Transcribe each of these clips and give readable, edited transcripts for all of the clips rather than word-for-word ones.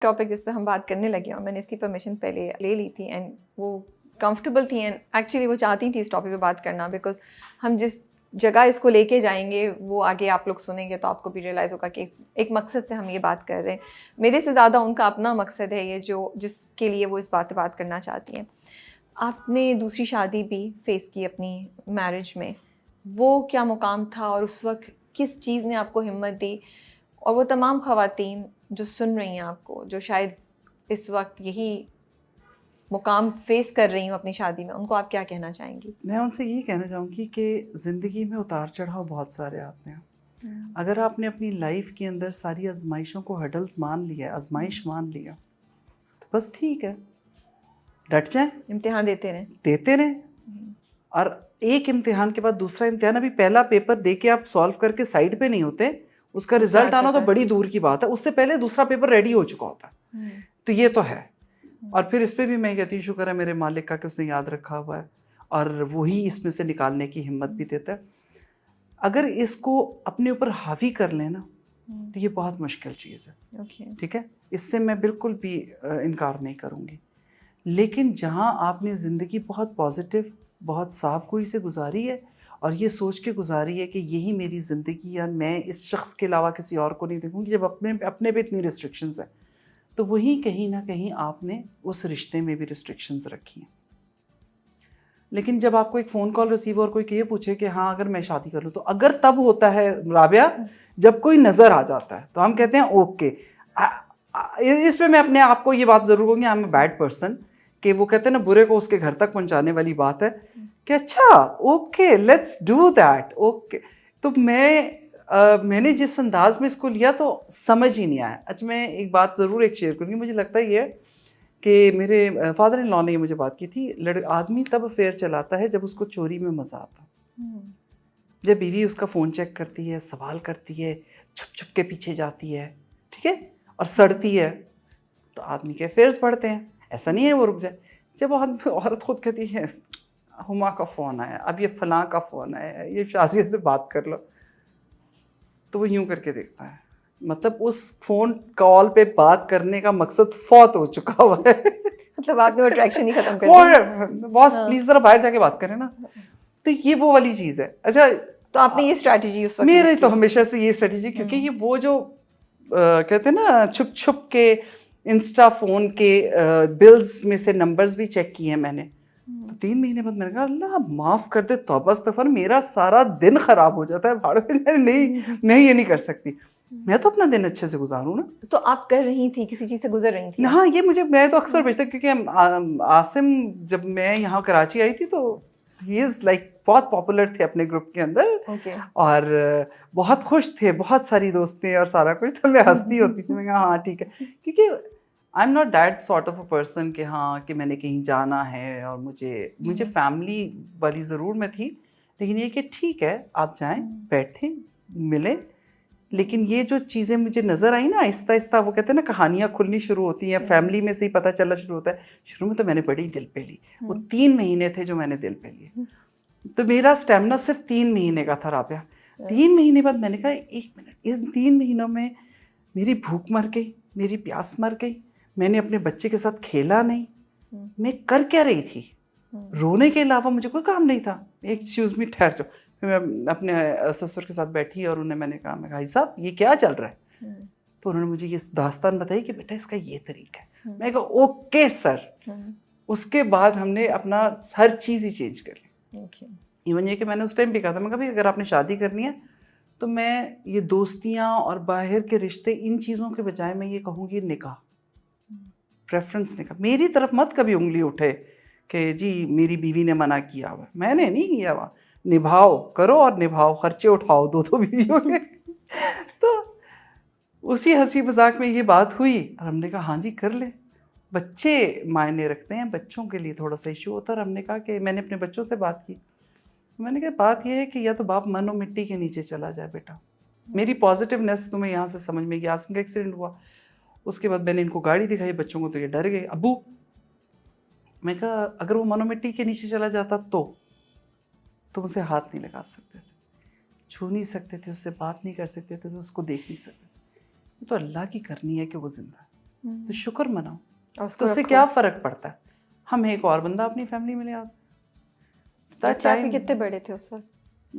Topic جس پہ ہم بات کرنے لگے اور میں نے اس کی پرمیشن پہلے لے لی تھی اینڈ وہ کمفرٹیبل تھی اینڈ ایکچولی وہ چاہتی تھی اس ٹاپک پہ بات کرنا بیکاز ہم جس جگہ اس کو لے کے جائیں گے وہ آگے آپ لوگ سنیں گے تو آپ کو بھی ریئلائز ہوگا کہ ایک مقصد سے ہم یہ بات کر رہے ہیں. میرے سے زیادہ ان کا اپنا مقصد ہے یہ جس کے لیے وہ اس بات پہ بات کرنا چاہتی ہیں. آپ نے دوسری شادی بھی فیس کی اپنی میرج میں, وہ کیا مقام تھا اور اس وقت کس چیز نے آپ کو ہمت دی؟ اور وہ تمام خواتین جو سن رہی ہیں آپ کو, جو شاید اس وقت یہی مقام فیس کر رہی ہوں اپنی شادی میں, ان کو آپ کیا کہنا چاہیں گی؟ میں ان سے یہی کہنا چاہوں گی کہ زندگی میں اتار چڑھاؤ بہت سارے آتے ہیں. اگر آپ نے اپنی لائف کے اندر ساری آزمائشوں کو ہڈلز مان لیا, آزمائش مان لیا, تو بس ٹھیک ہے, ڈٹ جائیں, امتحان دیتے رہیں. اور ایک امتحان کے بعد دوسرا امتحان, ابھی پہلا پیپر دے کے آپ سالو کر کے سائڈ پہ نہیں ہوتے, اس کا رزلٹ آنا تو بڑی دور کی بات ہے, اس سے پہلے دوسرا پیپر ریڈی ہو چکا ہوتا ہے. تو یہ تو ہے. اور پھر اس پہ بھی میں کہتی ہوں شکر ہے میرے مالک کا کہ اس نے یاد رکھا ہوا ہے اور وہی اس میں سے نکالنے کی ہمت بھی دیتا ہے. اگر اس کو اپنے اوپر حاوی کر لینا تو یہ بہت مشکل چیز ہے. ٹھیک ہے, اس سے میں بالکل بھی انکار نہیں کروں گی. لیکن جہاں آپ نے زندگی بہت پازیٹیو, بہت صاف گوئی سے گزاری ہے اور یہ سوچ کے گزاری ہے کہ یہی میری زندگی ہے, میں اس شخص کے علاوہ کسی اور کو نہیں دیکھوں گی, جب اپنے پہ اتنی ریسٹرکشنز ہیں تو وہی کہیں نہ کہیں آپ نے اس رشتے میں بھی ریسٹرکشنز رکھی ہیں. لیکن جب آپ کو ایک فون کال ریسیو اور کوئی یہ پوچھے کہ ہاں اگر میں شادی کر لوں, تو اگر تب ہوتا ہے رابعہ جب کوئی نظر آ جاتا ہے تو ہم کہتے ہیں اوکے. اس میں اپنے آپ کو یہ بات ضرور کہوں گی, I am a bad person, کہ وہ کہتے ہیں نا برے کو اس کے گھر تک پہنچانے والی بات ہے کہ اچھا okay let's do that. Okay, تو میں نے جس انداز میں اس کو لیا تو سمجھ ہی نہیں آیا. اچھا میں ایک بات ضرور شیئر کروں گی, مجھے لگتا ہے یہ کہ میرے فادر ان لا نے یہ مجھے بات کی تھی, آدمی تب افیئر چلاتا ہے جب اس کو چوری میں مزہ آتا. جب بیوی اس کا فون چیک کرتی ہے, سوال کرتی ہے, چھپ چھپ کے پیچھے جاتی ہے, ٹھیک ہے, اور سڑتی ہے, تو آدمی کے افیئرز بڑھتے ہیں. ایسا نہیں ہے وہ رک جائے. جب عورت خود کہتی ہے ہما کا فون آیا, اب یہ فلاں کا فون آیا, یہ شازیہ سے بات کر لو, تو وہ یوں کر کے دیکھتا ہے, مطلب اس فون کال پہ بات کرنے کا مقصد فوت ہو چکا ہوا ہے. مطلب آپ نے وہ اٹریکشن ہی ختم کر دی. باس پلیز ذرا باہر جا کے بات کریں نا. تو یہ وہ والی چیز ہے. اچھا تو آپ نے یہ اسٹریٹجی اس وقت میرے تو ہمیشہ سے یہ اسٹریٹجی, کیونکہ یہ وہ جو کہتے ہیں نا چھپ چھپ کے انسٹا فون کے بلز میں سے نمبرز بھی چیک کیے ہیں میں نے, تو 3 مہینے بعد میں نے کہا اللہ معاف کر دے, توبہ استغفار, میرا سارا دن خراب ہو جاتا ہے. نہیں یہ نہیں کر سکتی, میں تو اپنا دن اچھے سے گزاروں نا. تو آپ کر رہی تھی, کسی چیز سے گزر رہی تھی؟ ہاں یہ میں تو اکثر بھیجتا, کیونکہ عاصم جب میں یہاں کراچی آئی تھی تو ہی از لائک بہت پاپولر تھے اپنے گروپ کے اندر اور بہت خوش تھے, بہت ساری دوستیں اور سارا کچھ, تو میں ہنستی ہوتی تھی. میں کہا ہاں ٹھیک ہے, کیونکہ I am not that sort of a person کہ ہاں کہ میں نے کہیں جانا ہے اور مجھے فیملی والی ضرور میں تھی, لیکن یہ کہ ٹھیک ہے آپ جائیں, بیٹھیں, ملیں. لیکن یہ جو چیزیں مجھے نظر آئیں نا آہستہ آہستہ, وہ کہتے ہیں نا کہانیاں کھلنی شروع ہوتی ہیں, فیملی میں سے ہی پتہ چلنا شروع ہوتا ہے. شروع میں تو میں نے بڑی دل پہ لی, وہ 3 مہینے تھے جو میں نے دل پہ لیے. تو میرا اسٹیمنا صرف 3 مہینے کا تھا رابعہ. 3 مہینے بعد میں نے کہا ایک منٹ, ان 3 مہینوں میں میری بھوک مر گئی, میری پیاس مر گئی, میں نے اپنے بچے کے ساتھ کھیلا نہیں, میں کر کیا رہی تھی؟ رونے کے علاوہ مجھے کوئی کام نہیں تھا. ایکسکیوز می ٹھہر جاؤ. پھر میں اپنے سسر کے ساتھ بیٹھی اور انہیں میں نے کہا بھائی صاحب یہ کیا چل رہا ہے؟ تو انہوں نے مجھے یہ داستان بتائی کہ بیٹا اس کا یہ طریقہ ہے. میں کہا اوکے سر. اس کے بعد ہم نے اپنا ہر چیز ہی چینج کر لی. ایون یہ کہ میں نے اس ٹائم بھی کہا تھا, میں کہا بھائی اگر آپ نے شادی کرنی ہے تو میں یہ دوستیاں اور باہر کے رشتے ان چیزوں کے بجائے میں یہ کہوں گی نکاح, پریفرنس نکاح. میری طرف مت کبھی انگلی اٹھے کہ جی میری بیوی نے منع کیا ہوا, میں نے نہیں کیا ہوا. نبھاؤ, کرو اور نبھاؤ, خرچے اٹھاؤ 2 بیویوں کے. تو اسی ہنسی مذاق میں یہ بات ہوئی اور ہم نے کہا ہاں جی کر لیں. بچے معنی رکھتے ہیں, بچوں کے لیے تھوڑا سا ایشو ہوتا ہے. اور ہم نے کہا کہ میں نے اپنے بچوں سے بات کی, میں نے کہا بات یہ ہے کہ یا تو باپ من و مٹی کے نیچے چلا جائے بیٹا. میری پازیٹیونیس تمہیں یہاں سے سمجھ میں گیا. آسم کا ایکسیڈنٹ ہوا, اس کے بعد میں نے ان کو گاڑی دکھائی, بچوں کو تو یہ ڈر گئے. ابو, میں کہا اگر وہ من و مٹی کے نیچے چلا جاتا تو تم اسے ہاتھ نہیں لگا سکتے تھے, چھو نہیں سکتے تھے, اس سے بات نہیں کر سکتے تھے, تو اس کو دیکھ نہیں سکتے تھے. تو اللہ کی کرنی ہے کہ وہ زندہ ہے. تو شکر مناؤ. اور تو اس سے کیا فرق پڑتا ہے, ہم ایک اور بندہ اپنی فیملی میں لے آتے. بچے آپ کے کتنے بڑے تھے اس وقت؟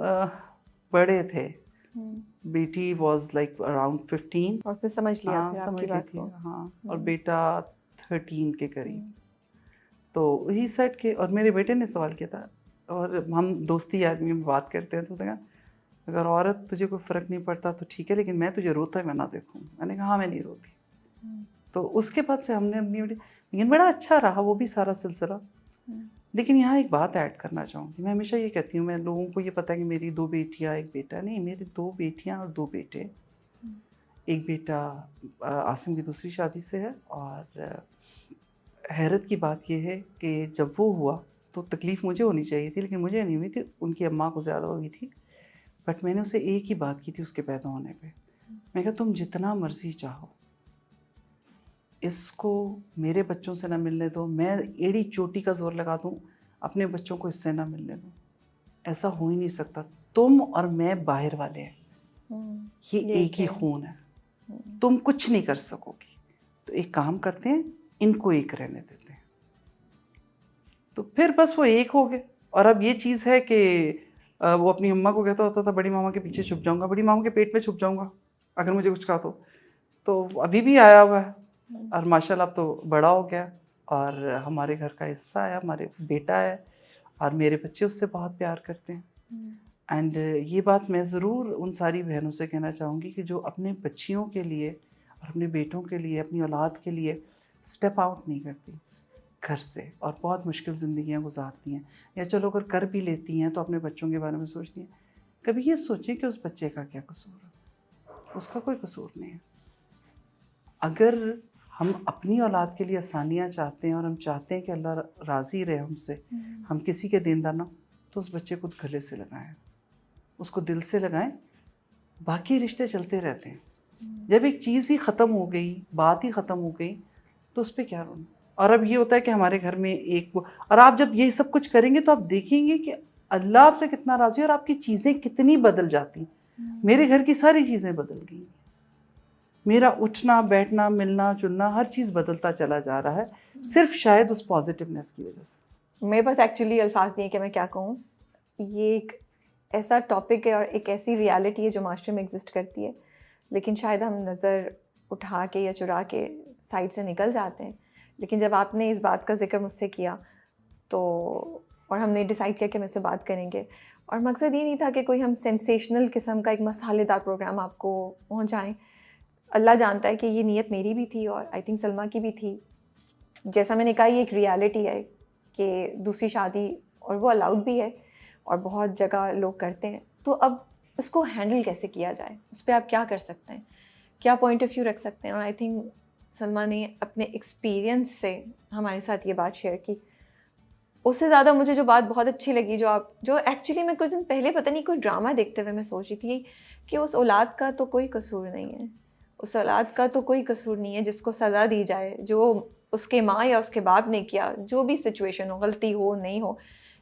بڑے تھے, بیٹی واز لائک اراؤنڈ 15. اس نے سمجھ لیا پھر آپ کی بات کو. ہاں, اور بیٹا 13 کے قریب. تو ہی سیٹ کہ, اور میرے بیٹے نے سوال کیا تھا, اور ہم دوستی آدمی میں بات کرتے ہیں, تو اس نے کہا اگر عورت تجھے کوئی فرق نہیں پڑتا تو ٹھیک ہے, لیکن میں تجھے روتا ہے میں نہ دیکھوں. میں نے کہا ہاں میں نہیں روتی. تو اس کے بعد سے ہم نے اپنی, لیکن بڑا اچھا رہا وہ بھی سارا سلسلہ. لیکن یہاں ایک بات ایڈ کرنا چاہوں گی, میں ہمیشہ یہ کہتی ہوں, میں لوگوں کو یہ پتہ ہے کہ میری 2 بیٹیاں 1 بیٹا, نہیں, میری 2 بیٹیاں اور 2 بیٹے. ایک بیٹا عاصم کی دوسری شادی سے ہے, اور حیرت کی بات یہ ہے کہ جب وہ ہوا تو تکلیف مجھے ہونی چاہیے تھی, لیکن مجھے نہیں ہوئی تھی, ان کی اماں کو زیادہ ہوئی تھی. بٹ میں نے اسے ایک ہی بات کی تھی اس کے پیدا ہونے پہ, میں کہا تم جتنا مرضی چاہو اس کو میرے بچوں سے نہ ملنے دو, میں ایڑی چوٹی کا زور لگا دوں اپنے بچوں کو اس سے نہ ملنے دو, ایسا ہو ہی نہیں سکتا. تم اور میں باہر والے ہیں, یہ ایک ہی خون ہے, تم کچھ نہیں کر سکو گی. تو ایک کام کرتے ہیں, ان کو ایک رہنے دیتے ہیں. تو پھر بس وہ ایک ہو گئے. اور اب یہ چیز ہے کہ وہ اپنی اماں کو کہتا ہوتا تھا بڑی ماما کے پیچھے چھپ جاؤں گا, بڑی ماما کے پیٹ میں چھپ جاؤں گا اگر مجھے کچھ کہا تو ابھی بھی آیا ہوا ہے. اور ماشاء اللہ اب تو بڑا ہو گیا, اور ہمارے گھر کا حصہ ہے, ہمارے بیٹا ہے, اور میرے بچے اس سے بہت پیار کرتے ہیں. اینڈ یہ بات میں ضرور ان ساری بہنوں سے کہنا چاہوں گی کہ جو اپنے بچیوں کے لیے اور اپنے بیٹوں کے لیے, اپنی اولاد کے لیے اسٹیپ آؤٹ نہیں کرتی گھر سے, اور بہت مشکل زندگیاں گزارتی ہیں, یا چلو اگر کر بھی لیتی ہیں تو اپنے بچوں کے بارے میں سوچتی ہیں, کبھی یہ سوچیں کہ اس بچے کا کیا قصور ہے. اس کا کوئی قصور نہیں ہے. اگر ہم اپنی اولاد کے لیے آسانیاں چاہتے ہیں, اور ہم چاہتے ہیں کہ اللہ راضی رہے ہم سے, ہم کسی کے دیندار نہ, تو اس بچے کو گلے سے لگائیں, اس کو دل سے لگائیں. باقی رشتے چلتے رہتے ہیں. جب ایک چیز ہی ختم ہو گئی, بات ہی ختم ہو گئی, تو اس پہ کیا رونا. اور اب یہ ہوتا ہے کہ ہمارے گھر میں ایک, اور آپ جب یہ سب کچھ کریں گے تو آپ دیکھیں گے کہ اللہ آپ سے کتنا راضی ہے, اور آپ کی چیزیں کتنی بدل جاتی. میرے گھر کی ساری چیزیں بدل گئی, میرا اٹھنا بیٹھنا ملنا جلنا ہر چیز بدلتا چلا جا رہا ہے, صرف شاید اس پازیٹیونیس کی وجہ سے. میرے پاس ایکچولی الفاظ نہیں ہے کہ میں کیا کہوں. یہ ایک ایسا ٹاپک ہے اور ایک ایسی ریالٹی ہے جو معاشرے میں ایگزسٹ کرتی ہے, لیکن شاید ہم نظر اٹھا کے یا چرا کے سائڈ سے نکل جاتے ہیں. لیکن جب آپ نے اس بات کا ذکر مجھ سے کیا تو, اور ہم نے ڈیسائیڈ کیا کہ ہم اس سے بات کریں گے, اور مقصد یہ نہیں تھا کہ کوئی ہم سینسیشنل قسم کا ایک مسالے دار پروگرام آپ کو پہنچائیں. اللہ جانتا ہے کہ یہ نیت میری بھی تھی, اور آئی تھنک سلمیٰ کی بھی تھی. جیسا میں نے کہا, یہ ایک ریالٹی ہے کہ دوسری شادی, اور وہ الاؤڈ بھی ہے, اور بہت جگہ لوگ کرتے ہیں. تو اب اس کو ہینڈل کیسے کیا جائے, اس پہ آپ کیا کر سکتے ہیں, کیا پوائنٹ آف ویو رکھ سکتے ہیں. اور آئی تھنک سلمیٰ نے اپنے ایکسپیرینس سے ہمارے ساتھ یہ بات شیئر کی. اس سے زیادہ مجھے جو بات بہت اچھی لگی, جو ایکچولی میں کچھ دن پہلے پتہ نہیں کوئی ڈرامہ دیکھتے ہوئے میں سوچ رہی تھی کہ اس اولاد کا تو کوئی قصور نہیں ہے, اس اولاد کا تو کوئی قصور نہیں ہے جس کو سزا دی جائے, جو اس کے ماں یا اس کے باپ نے کیا, جو بھی سچویشن ہو, غلطی ہو نہیں ہو,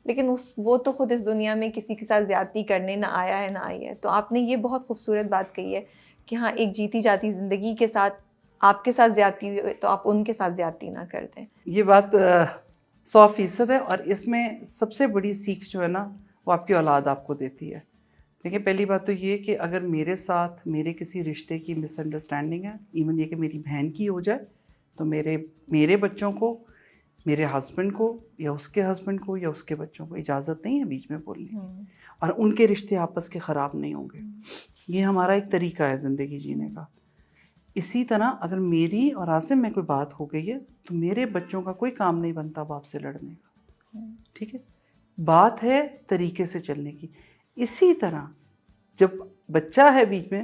لیکن وہ تو خود اس دنیا میں کسی کے ساتھ زیادتی کرنے نہ آیا ہے نہ آئی ہے. تو آپ نے یہ بہت خوبصورت بات کہی ہے کہ ہاں, ایک جیتی جاتی زندگی کے ساتھ آپ کے ساتھ زیادتی ہوئی تو آپ ان کے ساتھ زیادتی نہ کر دیں. یہ بات 100% ہے, اور اس میں سب سے بڑی سیکھ جو ہے نا, وہ آپ کی اولاد آپ کو دیتی ہے. دیکھیں, پہلی بات تو یہ کہ اگر میرے ساتھ میرے کسی رشتے کی مس انڈرسٹینڈنگ ہے, ایون یہ کہ میری بہن کی ہو جائے, تو میرے بچوں کو, میرے ہسبینڈ کو یا اس کے ہسبینڈ کو یا اس کے بچوں کو اجازت نہیں ہے بیچ میں بولنے کی, اور ان کے رشتے آپس کے خراب نہیں ہوں گے. یہ ہمارا ایک طریقہ ہے زندگی جینے کا. اسی طرح اگر میری اور عاصم میں کوئی بات ہو گئی ہے تو میرے بچوں کا کوئی کام نہیں بنتا باپ سے لڑنے کا. ٹھیک ہے, بات ہے طریقے سے چلنے کی. اسی طرح جب بچہ ہے بیچ میں,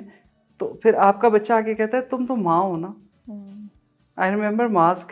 تو پھر آپ کا بچہ آگے کہتا ہے تم تو ماں ہو نا. I remember mass